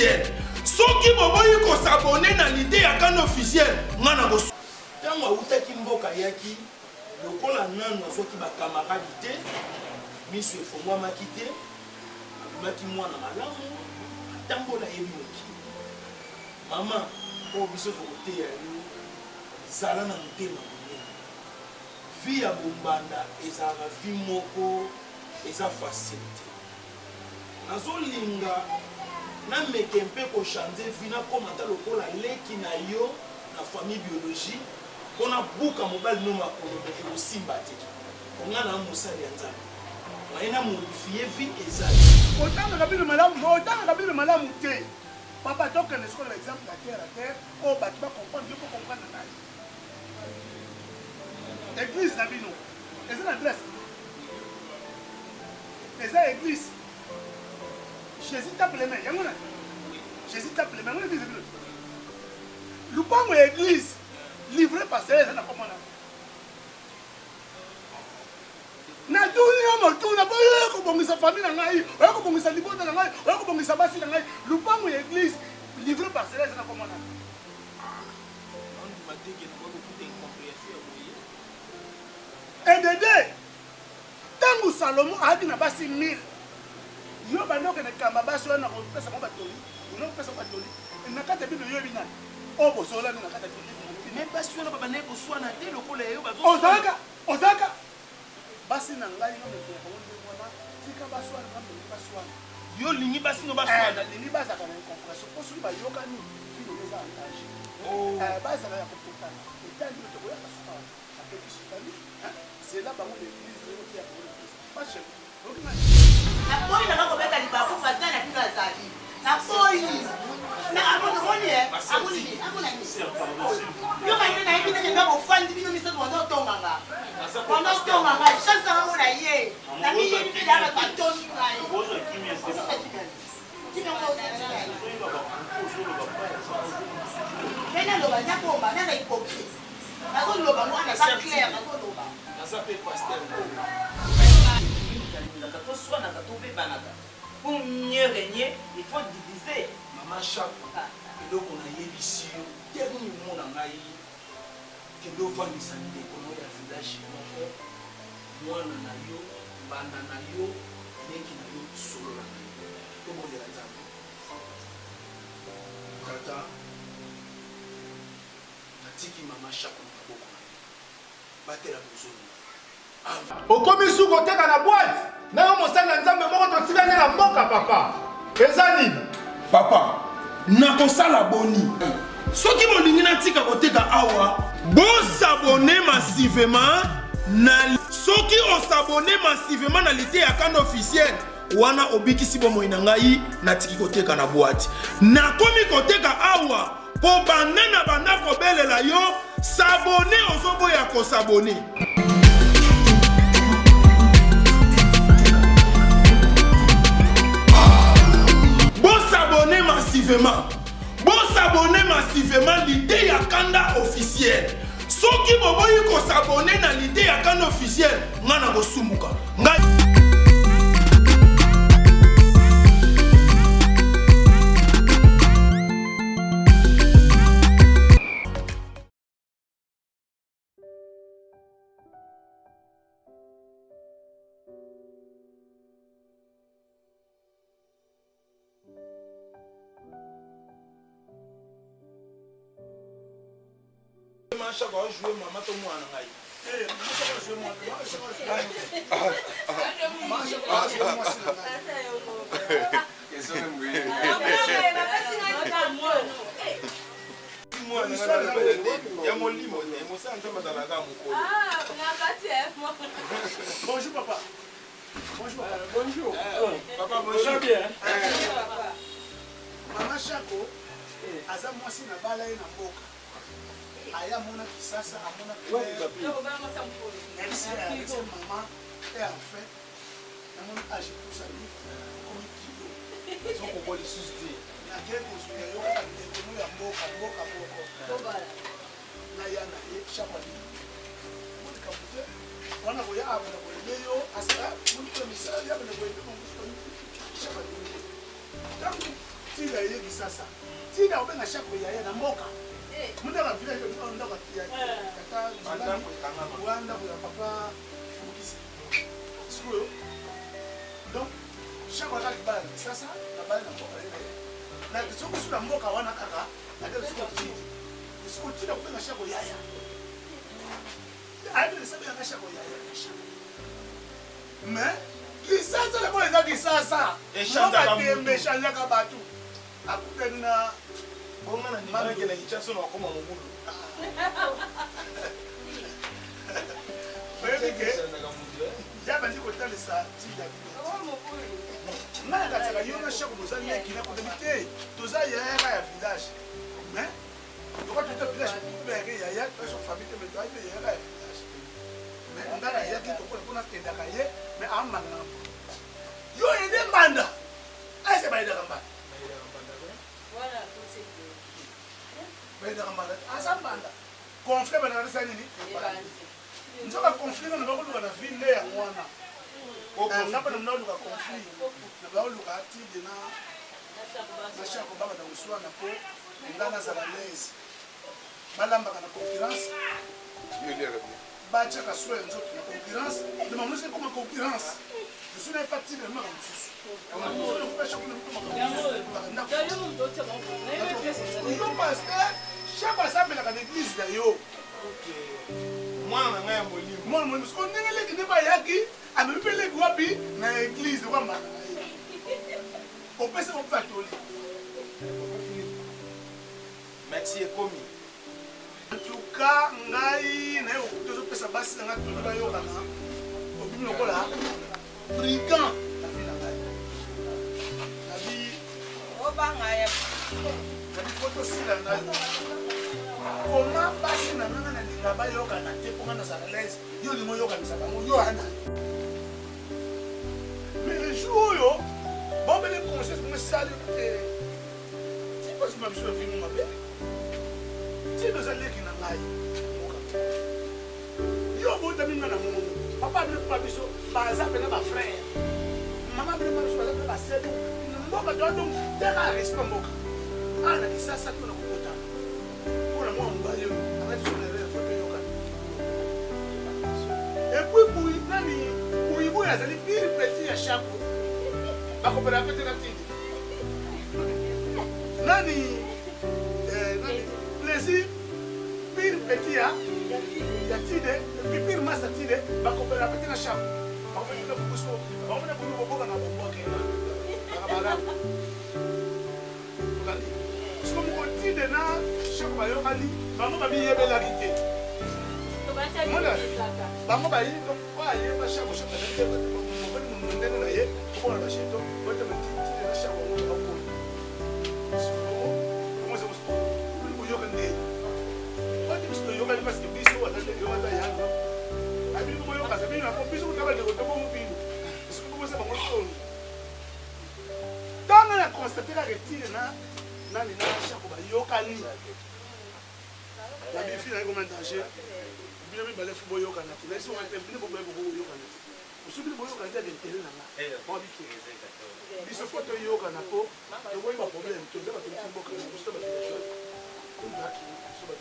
officiel. Soki boboyi ko s'abonner na l'idée ya kan officiel, ngana go. Tango utaki mboka yaki, lokola nano soki ba camarade te, miso efo moi makite, maki mwana malamu, tango la yebi moki. Maman, o biso ko te ya yo, zala na mutema monene. Vie ya bombanda ezala vie moko eza facilité. Nazolinga na meke mpe ko changer vie na komata lokola leki na yo na famille biologie kona buka mobali no makolo meke osimba te. Onga na musali ya nzambe. Waina modifie vie ezali. Otanga kabile malamu te. Papa toka na skola exemple la terre, oh ba tu vas comprendre, je peux comprendre na. Église na bino. Eza na adresse. Eza église. Jésus tape les mains. Yangona. Jésus tape les mains. On église. Lupango église livré par ça na komona. Na dunia motu na boye ko bongisa famille na ngai, ko bongisa libota na ngai, ko bongisa basi na ngai. Lupango église livré par ça na komona. Et Dédé, tant que Salomon a dit na basi 1000, yo bando que na kamba basi na ko pesa mo batoli, no pesa batoli. Na kata bi yo bina. O bo sola na kata bi. Mais basi na baba ne ko swana te lokola yo bazo. Ozaka. Basi na ngai no meko ko ndi mwana, tika basi na mbe basi wana. Yo lingi basi no basi wana. Lingi basi ka na compréhension. Ko su ba yo kani, fi no za antage. Basi na ya ko potana. Etali to ko ya kasuka. C'est là où l'église qui a pour l'église. Pas chez vous. La police n'a pas combattu les babous parce qu'elle a plus la salle. La police. Mais à mon avis, à mon avis. Yo quand il a été dans le fan du ministre de pendant ton manga. Pendant ton manga, chance à mon aïe. La mie est dans le bâton. Venez le bagage pour ma mère est copiée. La zone loba moi n'est pas clair, la zone loba. Ça fait pasteur. Pour mieux régner, il faut diviser. Maman chaque et donc on a ici dernier mot dans la que l'on va nous saluer pour nous village moi na yo banda na yo neki na yo solo na yo to mo de la nzambe tata atiki mama chaque na boko batela bozoni okomi su koteka na boîte na mosala nzambe moko totikane na mboka papa eza nini papa nakosala boni soki bolingi natika koteka awa bosabone massivement na soki osabone massivement na lite ya kanda officiel wana obikisi bomoi na ngai natiki koteka na boîte nakomi koteka awa po banda na banda kobelela yo sabone ozoboya kosabone. S'abonner massivement l'idée ya kanda officiel. Soki boboyi ko s'abonner na l'idée ya kanda officiel, ngana go sumuka. Chaque fois je joue maman to moi na ngai. Bonjour papa. Bonjour. Bonjour. Papa bonjour bien. Maman Chako, aza mwasi na bala na mboka. Aya mona kisasa amona merci maman et en fait maman a j'ai tout ça comme kilo ils ont compris les soucis na guerre ko supérieur ka de no ya mboka na ya na e chapali mon kapute wana ko ya abona ko leyo asa mon ko misala ya bana ko mo ko chapali donc tina ye kisasa tina obenga shako ya na mboka munda ka village ko ndo ka tia kata wanda ko papa fukisi sio donc shako ka bali sasa na bali na mboka na kisoko sura mboka wana kaka na ndio siko tina obenga shako ya ayi sabe ya shako ya mais kisasa la kwa za kisasa eshanda mbeshanja ka batu akutena bonga na ndimana ke na kichaso na koma mugulu bebike yaba ndiko talisa tida ngana ka yona shako bozali ya kina ko demite toza ya village mais donc quand tu te village mais ya so famille mais toi ya village mais ngana ya ki to ko na tenda ka ye mais amana yo ende mbanda aise baida kamba voilà baida kamba asa mbanda conflit bana resa nini nzoka conflit na bakuluka na ville ya mwana ngapa na mnauluka conflit na bauluka atide na shako baba na uswana po ngana za la lezi balamba kana concurrence bacha ka soe nzoto na concurrence de mamusi comme concurrence je suis pas parti de moi non parce que chaque fois ça me la l'église d'ailleurs moi na ngai molimo moi molimo parce qu'on ngele ki ne ba yaki amepele kwapi na église kwa mba on peut se patoli merci ekomi en tout cas ngai na yo tozo pesa basi na ngato ba yo kana obimi lokola brigand la vie na ngai la vie obanga ya la vie photo sila ngai comment basi na nanga na linga ba yo kana te pour na sala lès yo limo yo kana sala yo anda mais le jour yo bon ben les conseils me salut tu penses que je vais venir m'appeler tu nous allez qui na ngai yo bo tammi na mo papa ne pas biso baza pena ba frère maman ne pas biso baza ba sœur mboka donc tera respect mboka ana kisasa kuna kukuta kuna mwa mbali akati sona ile foto yoka et puis pour nani pour ya zali pire petit ya shako bako pera pete na tindi nani plaisir pire petit ya tide pire masa tide bako pera pete na shako bako pera kubuso bako na kubu boka na boka kena bakabara kali siko mo tide na shako ba yo kali bango ba biye bela rite bango ba yi to kwa ye ba shako shako na tide ba mo ndene na ye ko na sheto wote ba tide na shako mo ba ko mo se mo yo kande wote biso yo kali parce que biso wala yo wala ya no abi mo yo kasa bi na ko biso ko ba de ko to mo bino siko ko se ba mo so tanga na constater la retire na nani na shako ba yo kali la bifi na ko danger bino mi bale fubo yo kana tu laisse on bino bo yo kana usubi bo yo kana de intérêt na nga mo bi ki biso photo yo kana ko yo boy ba problème to ba to timbo kana ko ba to ba ki so ba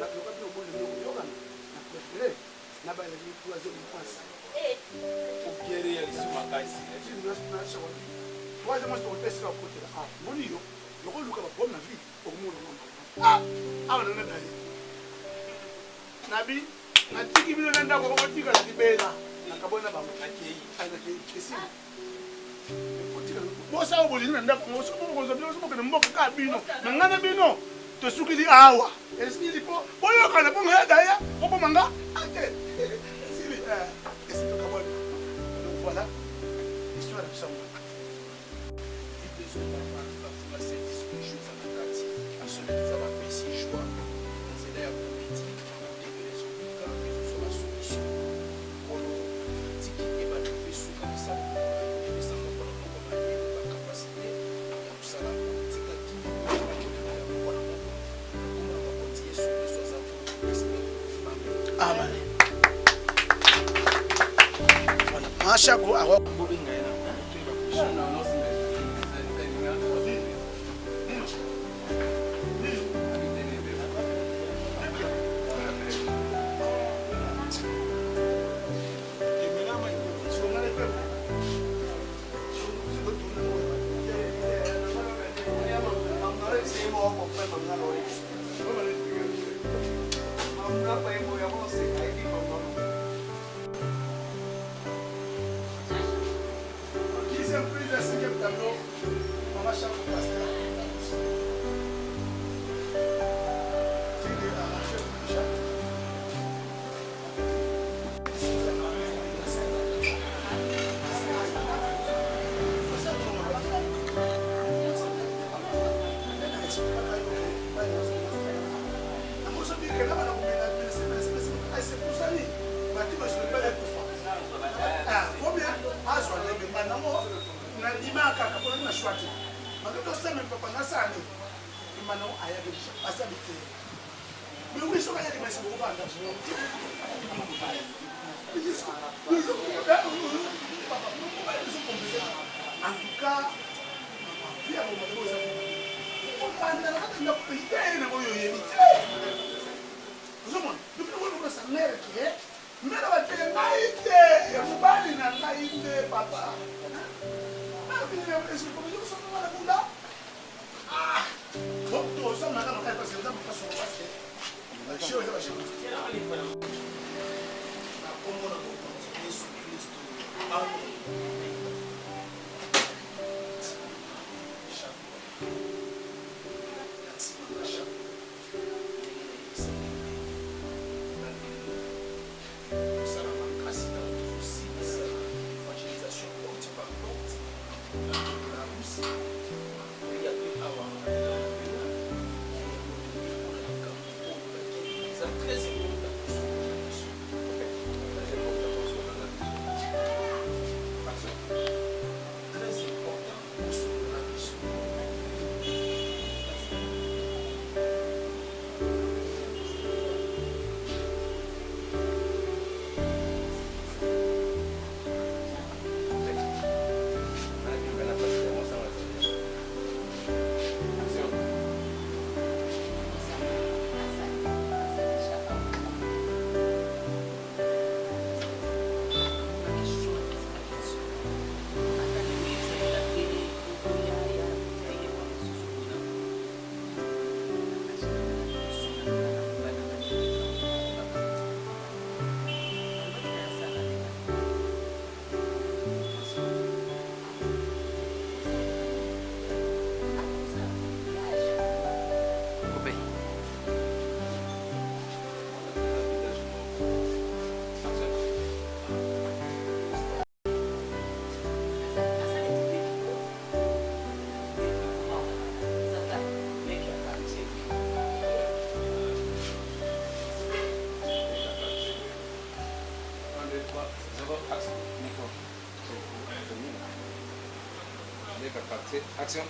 la ko ba no bo yo kana na préféré na ba le troisième passe pour guérir ya lisuma kasi tu nous na shako troisième passe to test la côté là boni yo ko luka ba bonne vie au monde awa na dali nabi natiki bino nanda ko kotika la libela nakabona ba nakei ana kesi kotika bosa oboli nanda ko so ko zo bino so ko mboka ka bino ngana bino to sukili awa esili po boyo kana po ngada ya ko manga ate esili esili to kabona donc voilà histoire de ça Amen. Voilà. Mashako awa. Deuxième prise, le cinquième tableau, Maman Charles Pasteur. En tout cas, Action.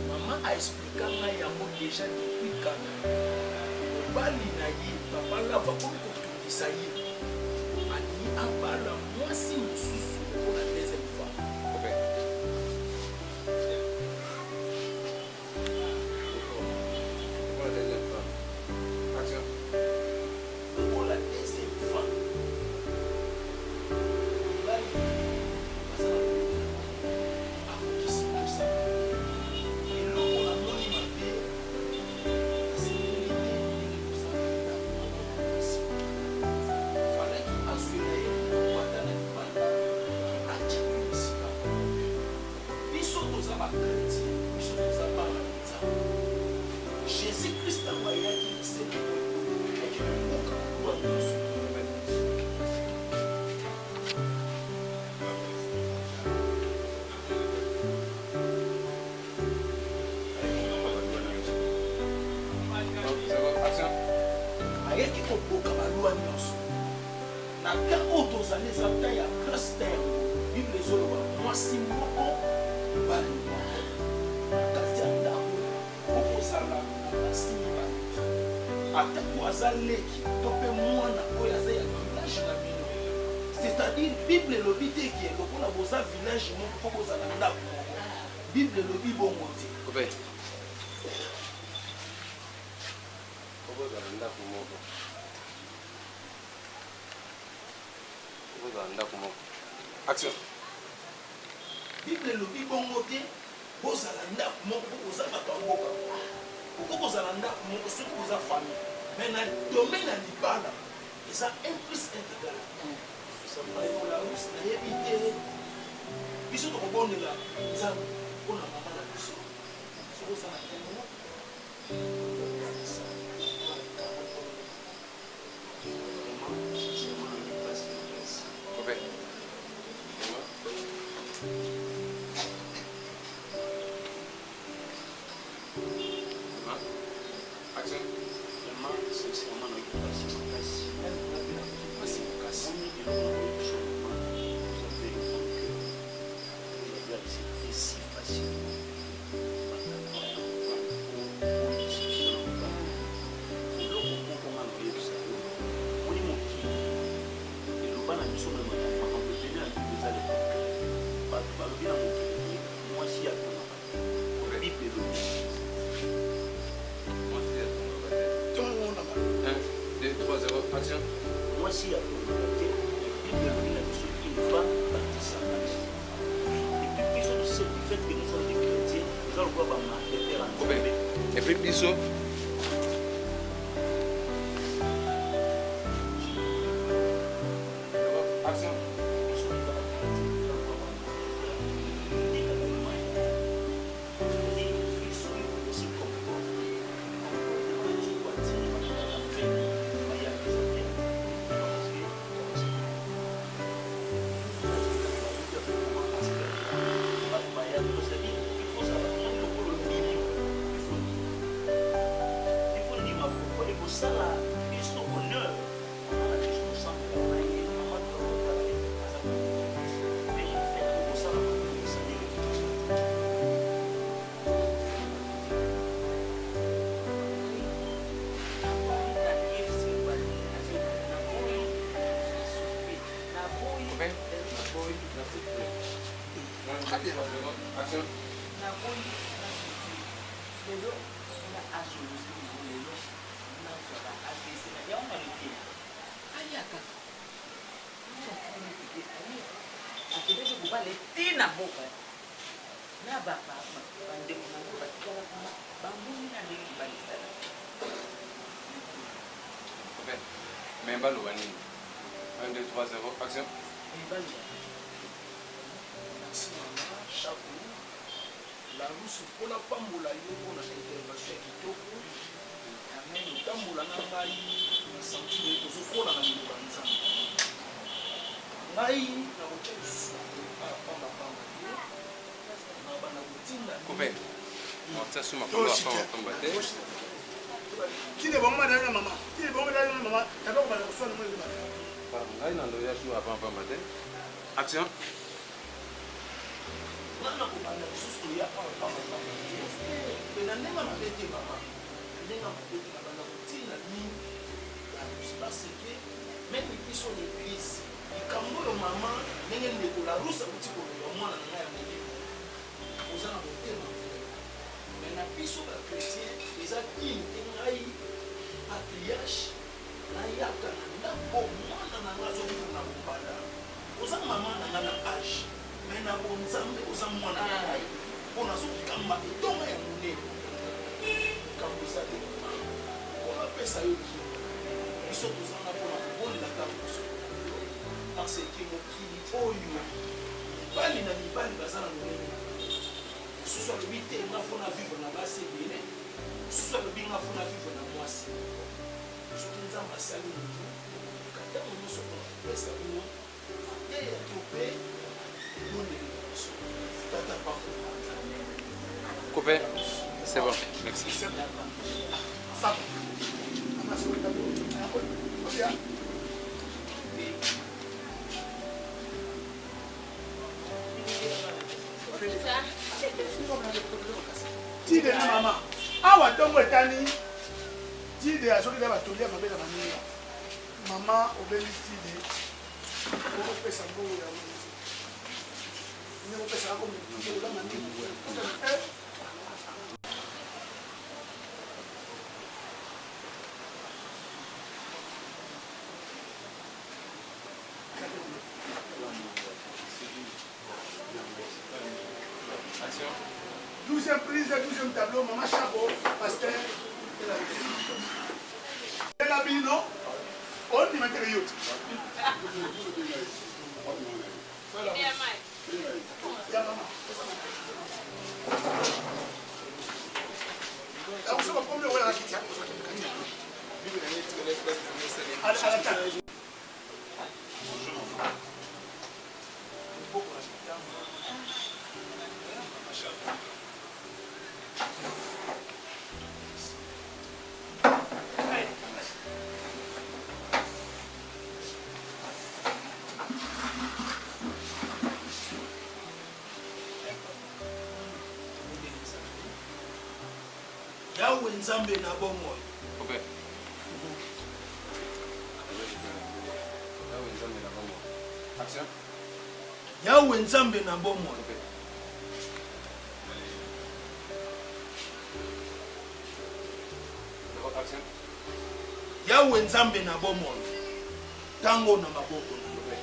Maman a expliqué à Yango déjà depuis quand Bali na ye, papa la va pour que ça y est. Ani abala moi si mususu pour la deuxième fois. tokoboka balwa nyonso na ta oyo tozali eza ta ya grâce ta ya bible ezoloba mwasi moko mobali moko na kati ya ndako okozala na basi mibale atako aza leki to mpe mwana oyo aza ya village na bino c'est-à-dire bible elobi te eke lokola boza village moko fo kozala ndako moko bible elobi bongo te Action. bible elobi bongo te bozala ndako moko po koza bato ya mboka oko kozala ndako moko soki koza famille mais na domaine ya libala eza 1 plus 1 égal olarusi nayebi te biso tokobondela nzambe mpona mama na biso soki oza na temo Et puis bisous. Mais pas le 1, 2, 3, 0, action. La rousse pour la pambola, il y a une intervention qui toque. Amen. Tambola na ngai na sentire to sokola na libanza. Ngai na kokesu pamba pamba. Na bana kutinda. Coupé. On t'a sur ma pamba pamba. Qui est bon madame maman? Qui est bon madame maman? D'abord on va le soin de moi le matin. Ngai na ndo ya sur pamba pamba. Action. Nana kubanda susu ya pamba pamba. Pena nenga mabete mama. Nenga mabete na bana kutinda ni. Parce que même ils sont l'église. Ikambo yo mama nenge ndeko la rusa kuti ko yo mwana na ya mbi. Ozana botema. Mais na biso ba chrétien eza king ngai patriarche na yaka na bo mwana na ngazo na kubanda. Ozana mama na ngana age. Mais na bonzambe ozana mwana na ngai. Ona so kamba etonga ya munene. Kambo za de. Ona pesa yo ki. Biso tozanga pona kobolela ntango biso. Parce que mokili oyo mibali na mibali baza na molimo mosusu alobi te nga mpona vivre na basi ebele mosusu alobi nga mpona vivre na mwasi soki nzambe asali motu katango nyonso mpona kopesa bino te ya to mpe ebondeli na biso tata pambo. Coupé. C'est bon. Merci. Ça va. Tide na mama. Awa dongo etani. Tide asoki na batolia mabe na manila. Mama obeli tide. Oko pesa bongo ya mwana. Ni oko pesa ko mtu la manila. Action. 12e prise, 12e tableau, Maman Chabot, pasteur de la Bino, on y mettait les yachts. Yawe nzambe na bomoi. Okay. Yawe nzambe na bomoi. Action. Yawe nzambe na bomoi. Okay. Action. Yawe nzambe na bomoi. Tango na maboko. Okay.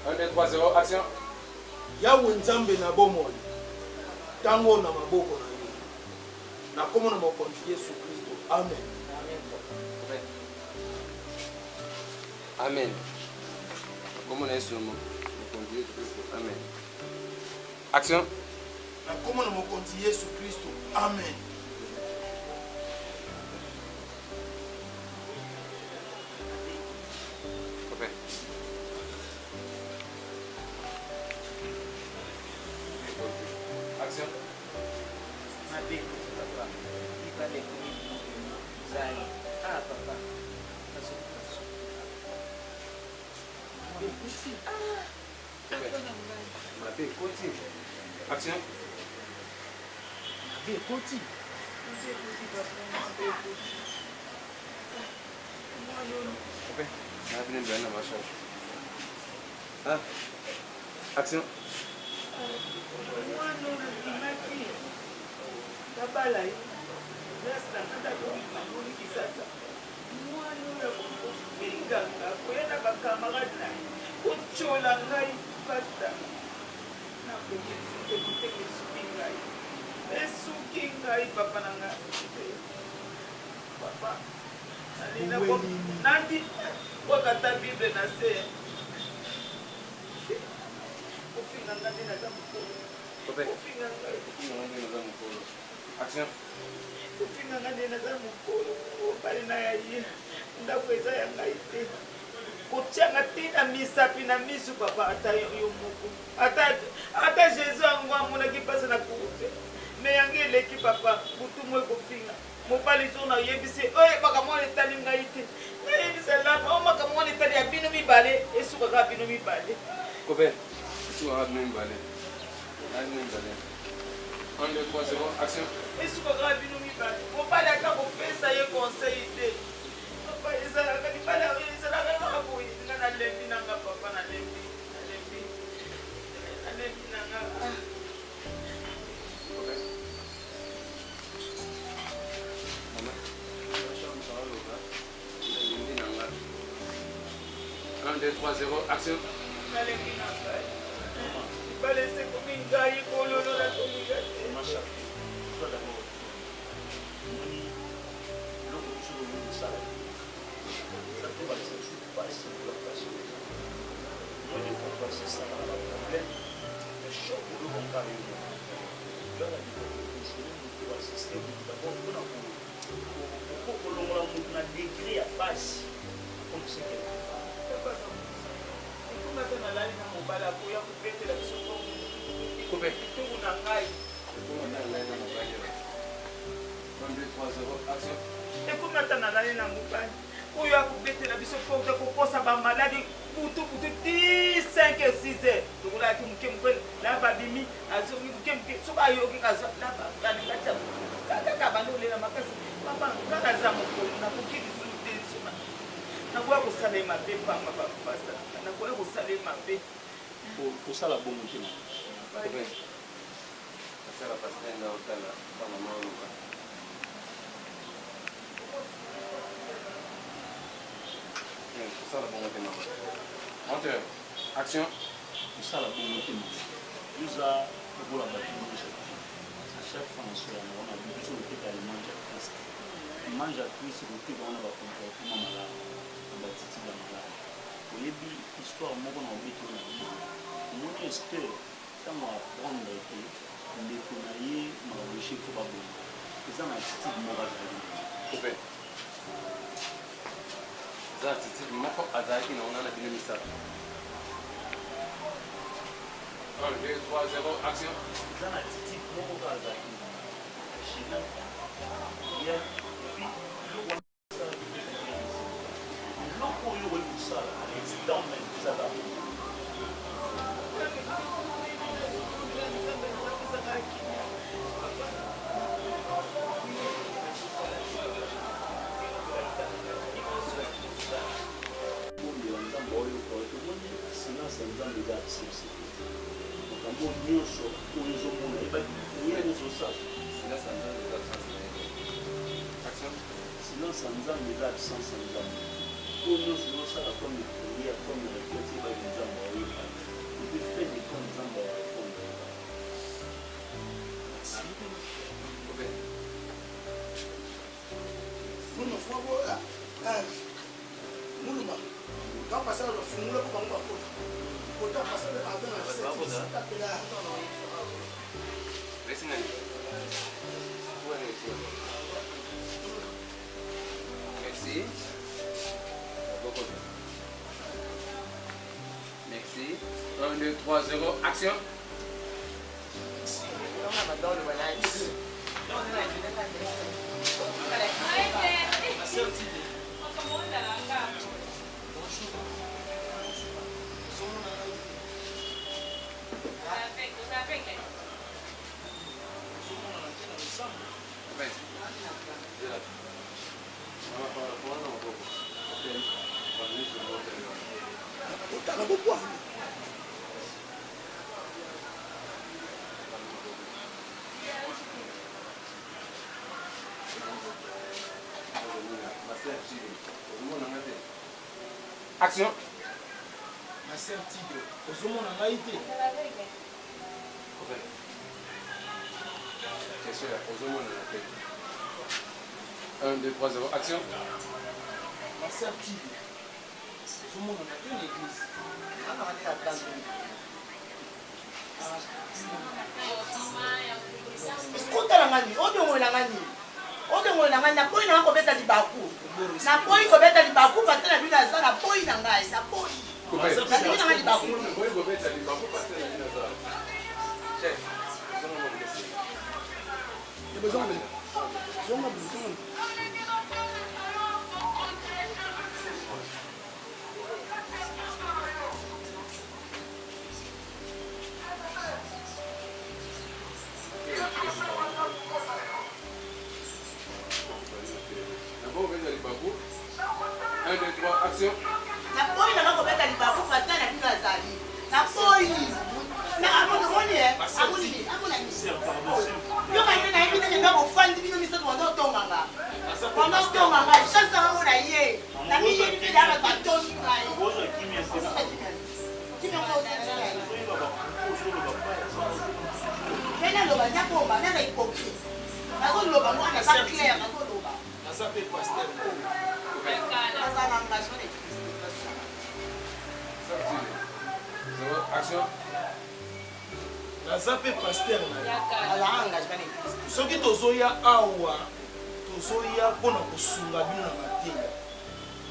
Un, deux, trois, zéro, action. Yawe nzambe na bomoi. Tango na maboko na yo. Na komo na mokonzi Yesu Kristo. Amen. Okay. Amen. Comment est-ce que nous Amen. Action. Na komo na mokonzi Yesu Kristo. Amen. Okay. Action. Action. Okay. Action. Nandi wakata Bible na se kufinga ngani na zamukuru kufinga ngani Action. kufinga ngani na zamukuru bali na yayi ndakweza yangaite kuchanga tina misapi na misu papa ata yomuku ata Jésus angwa muna kipasa na kuute me yangele ki papa butumwe kufinga mobali zona yebise oye bakamone tali ngaite yebise la mama kamone tali abino mibale esuka ka bino mibale Copain, tu as même balai. Même balai. 1, 2, 3, 0, action. esuka ka bino mibale mobali akakopesa ye conseil te papa ezalaka libala ezalaka kaka boye nga nalembi nanga papa nalembi nanga Un, deux, trois, zéro, action. nalembi nanga libala esekomi ngai kololo nakominga te Coupé. Action. ekomata na lali na mobali oyo akobetela biso mpo tokokosa bamaladi butu ti 5 et 6 heures tokolaki moke moke na babimi azoki moke moke soki ayoki kazaningati kaka bandi olela makasi kaka za mokolo nakoki lisusu te nakoya kosala ye mabe pamba bapasa nakoya kosala ye mabe kosala bongo te asala pastenga otala bamama oluka ça la bonne thème. Monteur, action. ça la bonne thème. Nous a pour la bâtiment à chaque fois on a besoin de faire les manger à Christ. Mange à Christ le fait qu'on a pas comportement malade, on va titi la malade. Au début histoire moi on a oublié tout le monde. Mon espère quand on apprendre que les connaît m'a réussi pour pas bon. Ça m'a titi moi va Coupé. Ça c'est moko azaki na ona na bino misala 1 2 3 0 action ça na titi moko azaki china ya loko yo kusala accident même ça va silence en disant les gars sans sans pour nous nous ça comme prière comme réflexion par exemple et puis faire des comptes dans la réponse Muluma fuwa muluma quand passer le fumule pour qu'on va pour passer le avant la Listen to Merci. Merci. 1, 2, 3, 0, action. Action. Ma sœur Tigre, ozomona ngai te. Question là, ozomona na te. 1, 2, 3, 0, action. Ma sœur Tigre, ozomona na te l'église. Escuta ngani, odongola ngani. Odongola ngani, napoyi na kobeta libaku. Napoyi kobeta libaku parce que na bino aza na poyi na ngai, na poyi. Na bino ngani libaku. Boy kobeta libaku parce que na bino aza. Chef. Action. Napoyi na kobeta libaku parce que na bino azali. Napoyi. Na amono moni amuni amuni. Yo kanye na yebi nenge ngabo fandi bino miso ndo tonganga. Ndo tonganga, chance ngabo na ye. Na mi yebi bida ba batongi ngai. bozo kimia Kimia ko Kena loba nyakoma na ikoki. Nazo loba mwana sa clair, nazo loba. Naza pe pasteur. Naza na engagement de Christ. Action. Naza pe pasteur na ye. Naza engagement de Christ. Soki tozoya awa tozoya mpona kosunga bino na mateya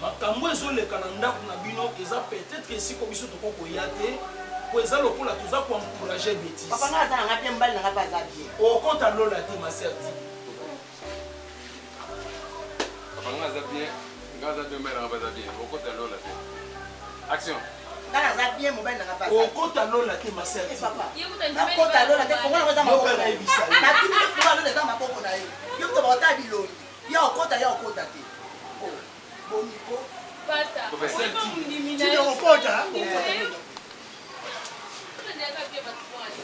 makambo ezoleka na ndako na bino eza peut-être esiko biso tokokoya te po eza lokola toza koencourage bêtise. Papa nga aza nanga mpe mbali nanga mpe aza bien. Okota lola te ma serti. Papa nga aza bien mbali nanga mpe aza bien. Okota lola te. Action. Nga aza bien mobali nanga mpe aza bien. Okota lola te ma serti. Papa. Nakota lola te fongola koza maboko na ye. Natimi fongola lola eza maboko na ye. Yo to bakota bilongi. Ya okota te. Boniko. Basta. Tile okota.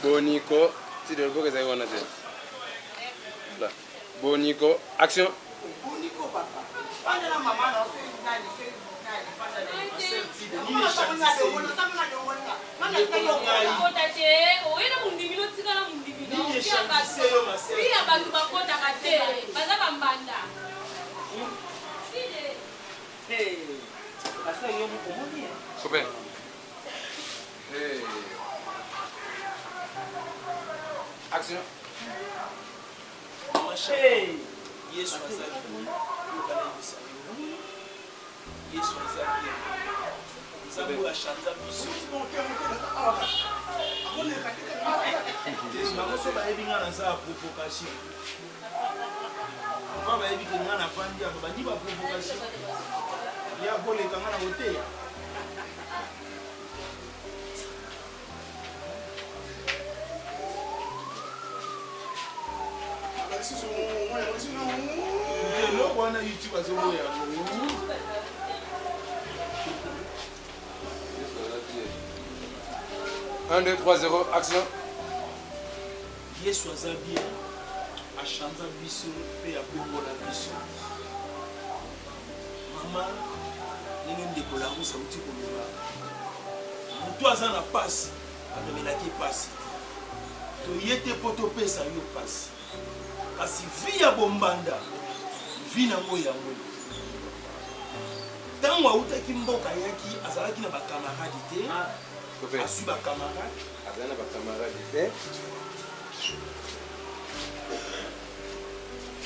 Boniko, tu dois le faire wana te. Là. Boniko, action. Boniko papa. Panda na mama na ofe nani. Copain. Hey. Action. Hey. Yesu azali. Yesu azali. Zambu ashanja biso. Bango bayebi nga naza ya provocation. Ba bayebi ke nga na vandi yango bandi ba provocation. Ya boleka nga na koteya. Eloko wana YouTube azoboya. 1, 2, 3, 0, action. Yesu aza bien, achanza biso pe abongola biso. Mama, ndenge ndeko lango sauti koloba. Moto aza na pasi, amemelaki pasi. Toye te po topesa yo pasi. Kasi vi ya bombanda, vi nango yango. Ntango autaki mboka yaki, azalaki na bakamaradi te. Asui bakamaradi. Azalaki na bakamaradi te.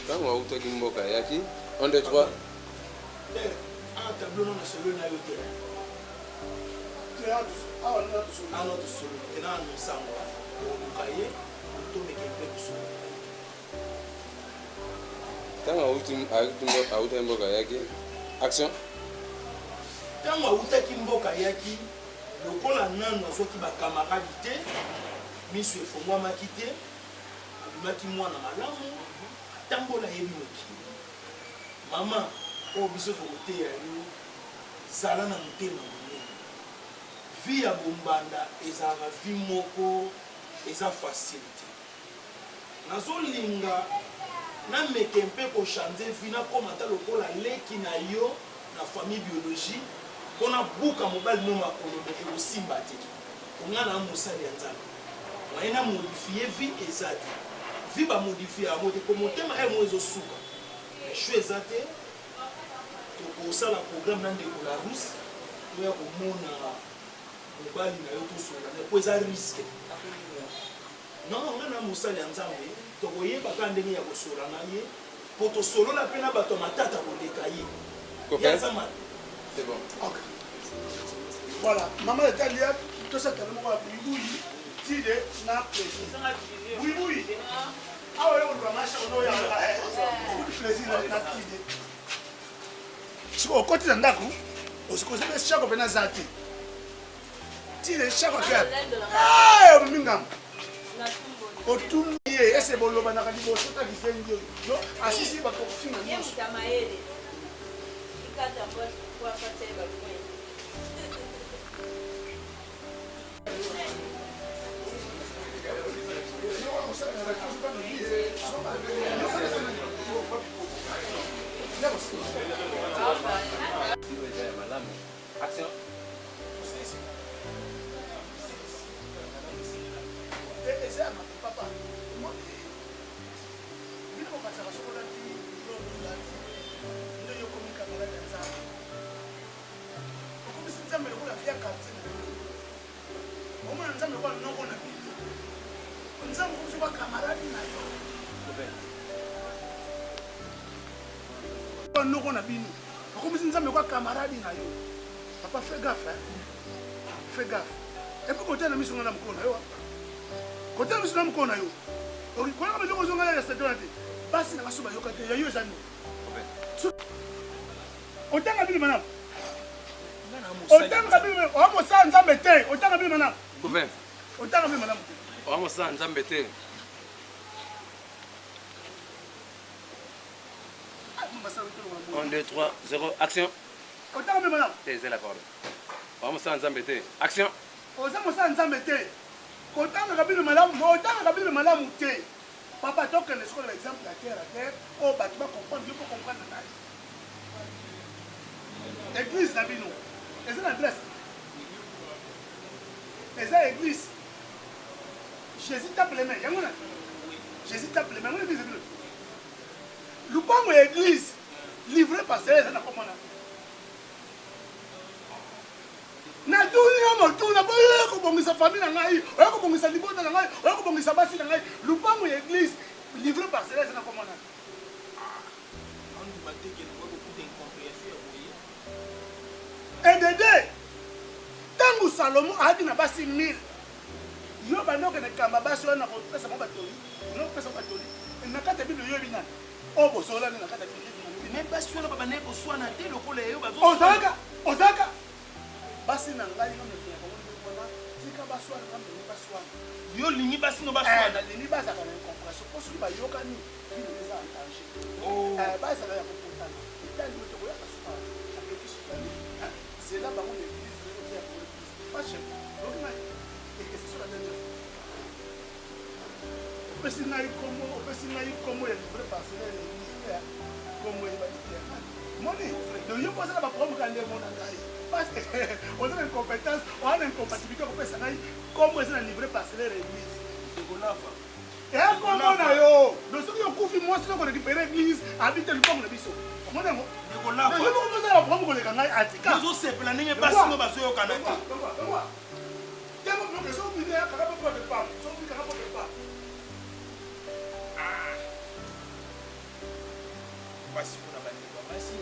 Ntango autaki mboka yaki. 1, 2, 3. Un tableau non solo na yo te. Notre solo. Et là, nous sommes au cahier. Tout le monde Tango auta mboka yaki. Action. Tango autaki mboka yaki, lokola nano azoki ba camarade te, miso efongwamaki te, abimaki mwana malamu, atambola yebi mokili. Mama, oyo biso tokoteya yo, zala na motema monene. Vi ya bombanda ezalaka vi moko eza facile te. Nazolinga nameke mpe kochange vi nakoma ata lokola leki na yo na famille biologie mpona buka mobali no makolo ekosimba te. Onga na mosali ya nzambe waye na modifie vi eza te. Vi bamodifie yango te komotema emo ezosuka eshu eza te. Tokosala programme na ndeko la russe oya komona mobali na yo tosola po eza risque. Non, nga na mosali ya nzambe tokoyebaka ndenge ya kosola na ye po tosolola mpe na bato matata koleka ye. C'est bon. Ok. Voilà, maman est allée tout ça tellement quoi bouille tide na plaisir. Bouille. Ah ouais, on va marcher on ya plaisir na tide. Si au côté ndako, on se cause de chaque pena zati. Tide chaque fois. Ah, mingam. Otumie ese boloba na kali bo sota kisenjo. Yo asisi ba kofinga nyuso. Action. Papa, noko na bino Comme si nous sommes camarades. Papa, fais gaffe. Fais gaffe. Et puis, quand tu as mis sur un homme, quand tu as mis sur un homme, quand tu as mis sur un homme, basi na suba yoka te yayo ezani otanga bili mana otanga bili o mo sa nzambe te otanga bili mana Couvert. otanga bili mana O mo sa nzambe te 1 2 3 0 action otanga bili mana taisez la parole o mo sa nzambe te action oza mo sa nzambe te otanga bili malamu te. Papa, donc, les scolaires, l'exemple de la terre à terre, oh, bah, tu vas comprendre, il faut comprendre la église, Nabino. Et c'est l'adresse. Et c'est l'église. Jésus tape les mains. Jésus tape les mains. Le bon église, livré par ces gens, comment on a. Na dunia motuna boye ko bongisa famille na ngai oya ko bongisa libota na ngai oya ko bongisa basi na ngai lupango ya église livré par Céleste na comment na on va te dire beaucoup d'incompréhension et Dédé tangu Salomon a dit na basi 1000 yo banoke na kamba basi wana ko pesa mo batoli no pesa batoli na kata bible yo bina o bosola na kata bible même basi wana baba ne ko swana te lokolo yo bazo ozaka basi na ngai no mekia ko ngona tika baswa na mbe baswa yo lingi basi no baswa na lingi basa kana compréhension ko suba yoka ni vile les engager basa ya kokutana itali to ko ya baswa akeki sutani c'est là bas on l'église on dit pour l'église pas chez donc na et que c'est sur la dernière pesi na ikomo ya libre parcellaire l'église comme il va dire moni donc yo poser la problème quand les monde ngai parce que on a une compétence, on a une compatibilité on peut s'en aller comme on est livré par l'église de Gonafa. Et comment on a yo, nous sommes au coup moi si on récupérer l'église habite le pont de biso. Comment on a de Gonafa. Mais comment on a la problème que les gars atika. Nous c'est planer pas si nous baso yo kanaki. Temo que so bi ya kala pas de pas, so bi kala pas de pas. Basi kuna bani kwa basi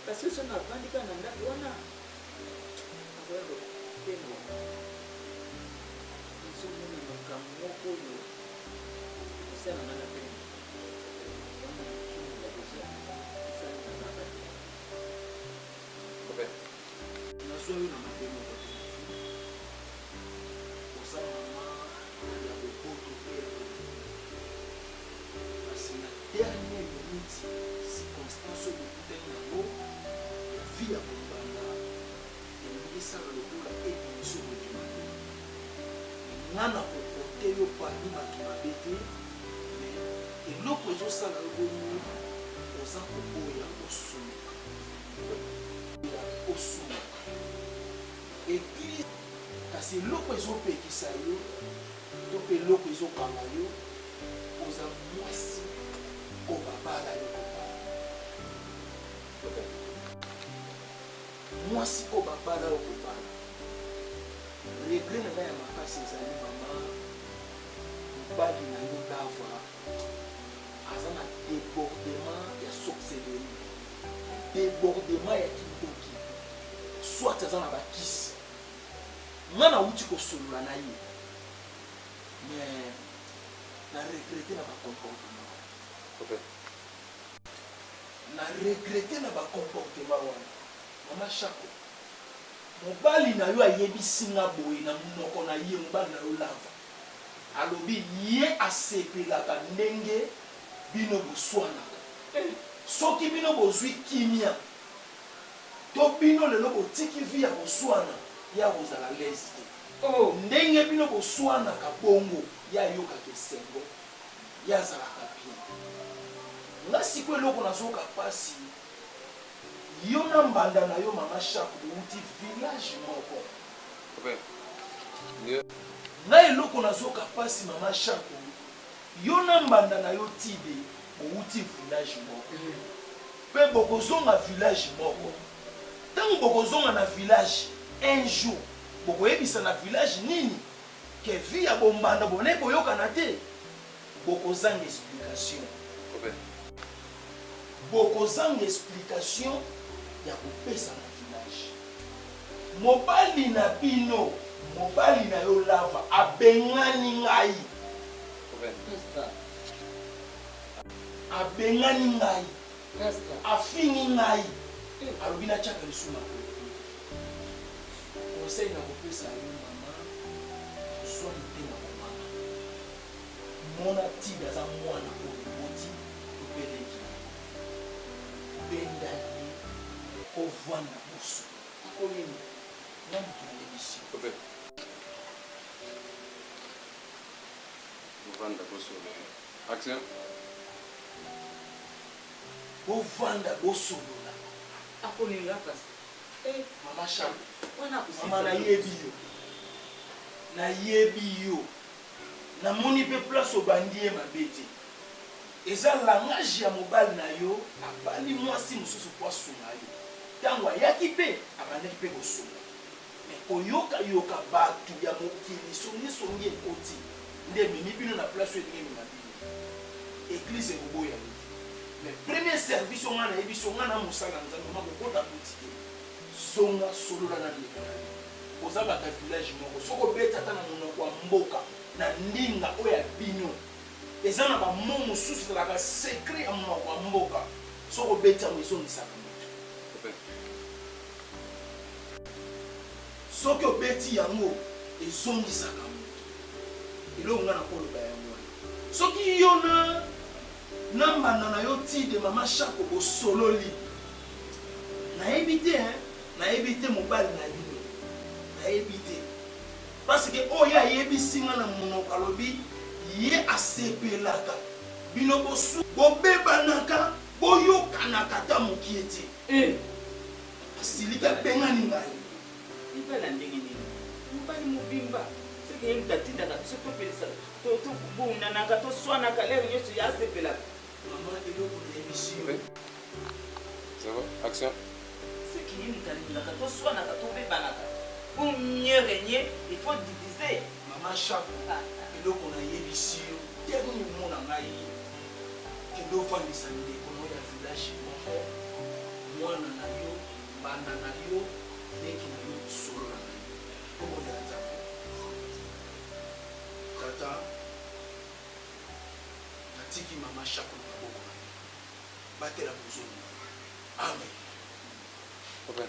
Parce que ça n'a pas dit qu'on a un ngana kokote yo pani bato mabe te eloko ezosala eboni oza koboya osuluka eglise kasi eloko ezopekisa yo to mpe eloko ezokanga yo oza mwasi o babala yo kobala mwasi o babala yo kobala regret na ngai ya makasi ezali mama mobali na yo dava aza na débordement ya sorcellerie, débordement ya kindoki, soit aza na bakisi nga nauti kosolola na ye mais na regrete na bacomportement wana mama Shako mobali na yo ayebisi nga boye na monoko na ye mobali na yo lava alobi ye asepelaka ndenge bino boswanaka soki bino bozwi kimia to bino lelo botiki vi ya koswana ya kozala lese te ndenge bino boswanaka bongo ya yokaka esengo ya azalaka bien nga sikoyo eloko nazoyoka mpasi yo na mbanda na yo mama Shako bouti village moko nga eloko nazoyoka mpasi mama Shako yo na mbanda na yo tibe bouti village moko mpe bokozonga village moko ntango bokozonga na village un jour bokoyebisa na village nini ke vi ya bombanda bone boyokana te bokozanga explication bokozanga explication ya kopesa na village mobali na bino mobali na yo lava abengani ngai abengani ngai afingi ngai alobi natiaka lisuma conseil na kopesa yo mama oswani te na komama mona tibe aza mwana oyo boti topeleki benda ye ovanda boso akolemi na moto na lebisi Vanda bosolo. Action. bovanda bosolola akolinga kasi mama Shako wana mama nayebi yo namoni mpe place obandi ye mabe te eza langage ya mobali na yo abali mwasi mosusu po asunga yo ntango ayaki mpe abandaki mpe kosunga me koyoka bato ya mokili songisongi ekoti nde ememi bino na place oyo edenge emema bino eglize ekoboya yo mais premier service onga na yebi so nga na mosala nzambe ma kokota kuti te zonga solola na ndeko na yo oza baka village moko soki obeta ata na monoko ya mboka na ndinga oyo ya bino eza na bamo mosusu ezalaka secret ya monoko ya mboka soki obeti yango ezongisaka moto soki obeti yango ezongisaka moto eloko nga na koloba yango wana soki yo na mbanda na yo tide mama Shako bosololi nayebi te mobali na bino nayebi te parce que oyo ayebisi nga na monoko alobi ye asepelaka bino bobebanaka boyokanaka ata mokie te asilika bengani ngai ibala ndenge nini mobali mobimba seke ye mutu atindaka biso topelisa tobunanaka toswanaka lere nyonso ye asepelaka mama eloko nayebisi yo Ça va? Action. seke ye mutu alingaka toswanaka tobebanaka pour mieux régner il faut diviser mama Shako eloko nayebisi yo teni mona ngai kende ofandisa ndeko na ya village moko mwana na yo mbanda na yo ndeki na yo solola na yo omonela nzambe tata natiki mama Shako na maboko na yo batela bozoni amen Okay.